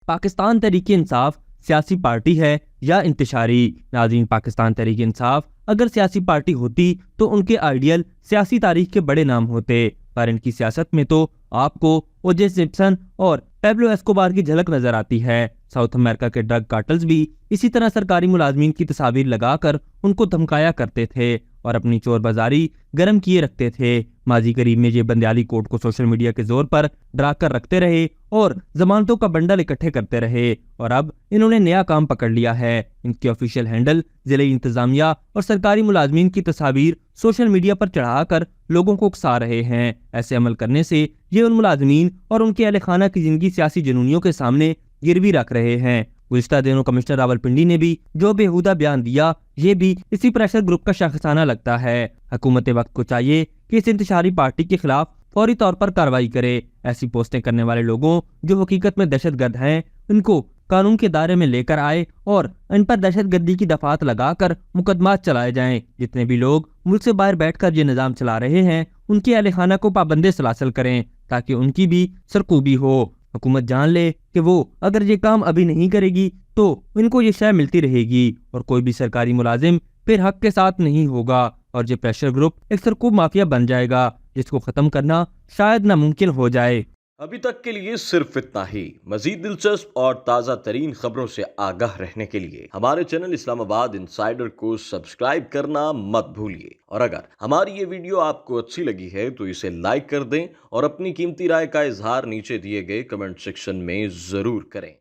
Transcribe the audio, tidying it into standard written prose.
پاکستان تحریک انصاف سیاسی پارٹی ہے یا انتشاری؟ ناظرین، پاکستان تحریک انصاف اگر سیاسی پارٹی ہوتی تو ان کے آئیڈیل سیاسی تاریخ کے بڑے نام ہوتے، پر ان کی سیاست میں تو آپ کو او جے سمپسن اور پیبلو ایسکوبار کی جھلک نظر آتی ہے۔ ساؤتھ امریکہ کے ڈرگ کارٹلز بھی اسی طرح سرکاری ملازمین کی تصاویر لگا کر ان کو دھمکایا کرتے تھے اور اپنی چور بازاری گرم کیے رکھتے تھے۔ ماضی قریب میں یہ بندیالی کوٹ کو سوشل میڈیا کے زور پر ڈرا کر رکھتے رہے اور ضمانتوں کا بنڈل اکٹھے کرتے رہے، اور اب انہوں نے نیا کام پکڑ لیا ہے۔ ان کے آفیشیل ہینڈل ضلعی انتظامیہ اور سرکاری ملازمین کی تصاویر سوشل میڈیا پر چڑھا کر لوگوں کو اکسا رہے ہیں۔ ایسے عمل کرنے سے یہ ان ملازمین اور ان کے اہل خانہ کی زندگی سیاسی جنونیوں کے سامنے گروی رکھ رہے ہیں۔ گزشتہ دنوں کمشنر راولپنڈی نے بھی جو بےہودہ بیان دیا، یہ بھی اسی پریشر گروپ کا شاخسانہ لگتا ہے۔ حکومت وقت کو چاہیے کہ اس انتشاری پارٹی کے خلاف فوری طور پر کارروائی کرے۔ ایسی پوسٹیں کرنے والے لوگوں جو حقیقت میں دہشت گرد ہیں، ان کو قانون کے دائرے میں لے کر آئے اور ان پر دہشت گردی کی دفعات لگا کر مقدمات چلائے جائیں۔ جتنے بھی لوگ ملک سے باہر بیٹھ کر یہ نظام چلا رہے ہیں، ان کے اہل خانہ کو پابند سلاسل کریں تاکہ ان کی بھی سرکوبی ہو۔ حکومت جان لے کہ وہ اگر یہ کام ابھی نہیں کرے گی تو ان کو یہ شے ملتی رہے گی اور کوئی بھی سرکاری ملازم پھر حق کے ساتھ نہیں ہوگا، اور یہ پریشر گروپ ایک سرکوب مافیا بن جائے گا جس کو ختم کرنا شاید ناممکن ہو جائے۔ ابھی تک کے لیے صرف اتنا ہی۔ مزید دلچسپ اور تازہ ترین خبروں سے آگاہ رہنے کے لیے ہمارے چینل اسلام آباد انسائیڈر کو سبسکرائب کرنا مت بھولیے، اور اگر ہماری یہ ویڈیو آپ کو اچھی لگی ہے تو اسے لائک کر دیں اور اپنی قیمتی رائے کا اظہار نیچے دیے گئے کمنٹ سیکشن میں ضرور کریں۔